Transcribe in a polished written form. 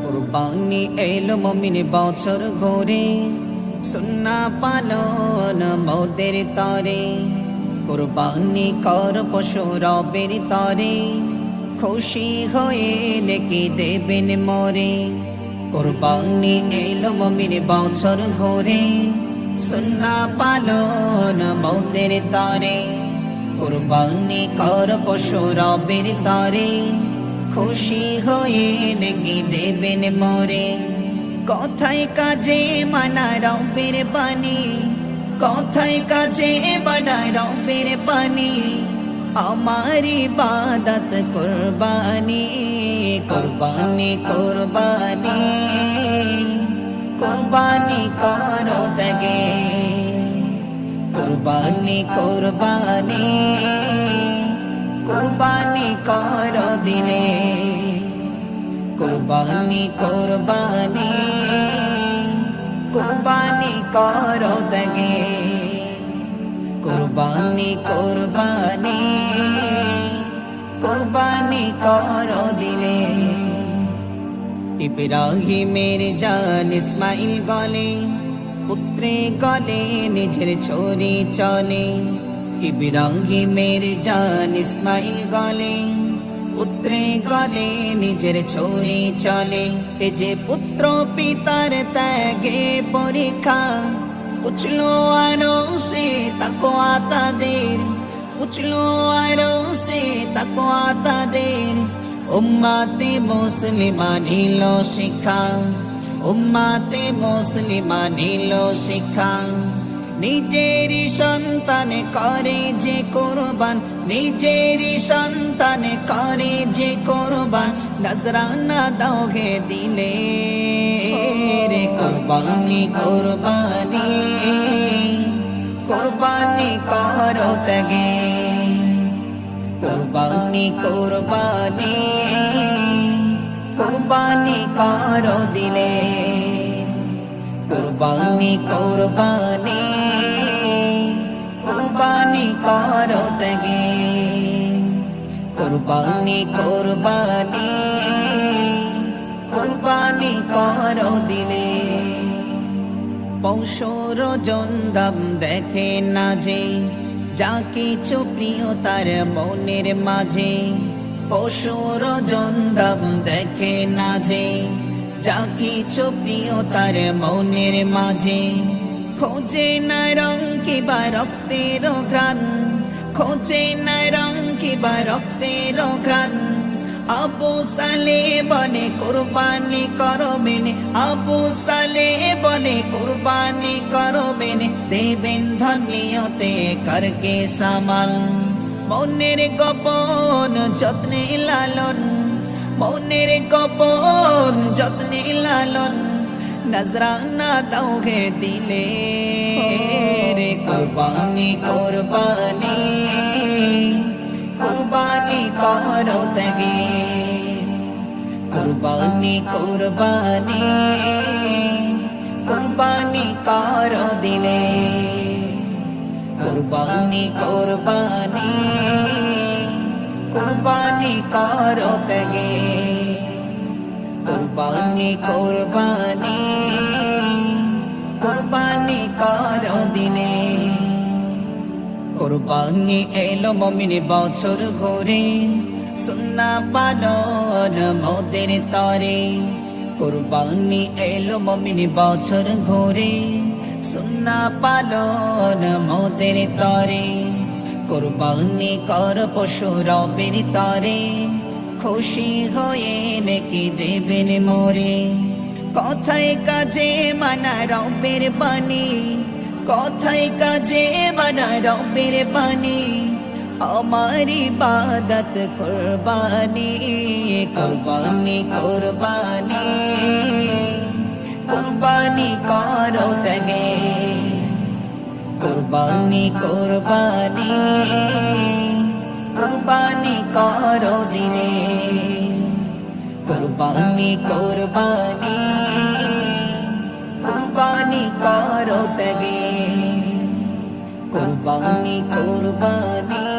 কুরবানি এলো মুমিন বছর ঘুরে সুন্নাহ পালন মোদের তরে কুরবানি কর পশু রবের তরে খুশি হয়ে নেকি দেবেন মরে কুরবানি এলো মুমিন বছর ঘুরে সুন্নাহ পালন মোদের তরে কুরবানি কর পশু রবের তরে খুশি হয়ে নেকি দেবেন মরে কথায় কাজে মানা রবের বাণী কথায় কাজে মানা রবের বাণী আমার ইবাদত কুরবানি কুরবানি কুরবানি কুরবানি করো দগে কুরবানি কুরবানি কুরবানি করো দিলে কুরবানি কুরবানি কুরবানি করো দগে কুরবানি কুরবানি কুরবানি করো দিলে ইব্রাহিমের জান ইসমাইল গলে পুত্রে গলে নিজের ছড়ি চলে ইব্রাহিমের জান ইসমাইল গলে পুত্রে গলে নিজের ছড়ি চলে এ যে পুত্র পিতার ত্যাগে পরীক্ষা পুছলো আরো সে তাকওয়া তাদের পুছলো আরো সে তাকওয়া তাদের উম্মতে মুসলিমা নিল শিক্ষা উম্মতে মুসলিমা নিল শিক্ষা নিজেরই সন্তান করে যে কুরবান নিজেরই সন্তান করে যে কুরবান নজরানা দাও গে দিলে রে কুরবানি কুরবানি কুরবানি করো তগে কুরবানি কুরবানি কুরবানি করো দিলে কুরবানি কুরবানি কুরবানি করো তগে কুরবানি কুরবানি কুরবানি করো দিলে পৌষর জন্দাম দেখে না যে যা কিছু প্রিয় তার মনের মাঝে পশুর জন্দাম দেখে না যে যা কিছু প্রিয় তার মনের মাঝে খোঁজে না রং কিবা রক্তের ঘ্রাণ খোঁজে না রং কিবা রক্তের ঘ্রাণ আবু সালে বলে কুরবানি করবেন আবু সালে বলে কুরবানি করবেন দেবেন ধনিয়তে করকে সামাল মনের গোপন যত্নে লালন মনের গোপন যত্নে লালন নজরানা দাও গে দিলে রে কুরবানি কুরবানি কুরবানি করো তগে কুরবানি কুরবানি কুরবানি করো দিলে কুরবানি কুরবানি কুরবানি করো তগে কুরবানি কুরবানি কুরবানি করো দিলে কুরবানি এলো মুমিন বছর ঘুরে সুন্নাহ পালন মোদের তরে কুরবানি এলো মুমিন বছর ঘুরে সুন্নাহ পালন মোদের তরে কুরবানি কর পশু রবের তরে খুশি হয়ে নেকি দেবেন মোরে কথায় কাজে মানা রবের বাণী কথায় কাজে মানা রবের বাণী আমার ইবাদত কুরবানি কুরবানি কুরবানি কুরবানি করো তগে কুরবানি কুরবানি কুরবানি করো দিলে কুরবানি কুরবানি কুরবানি করো ত্যাগে কুরবানি কুরবানি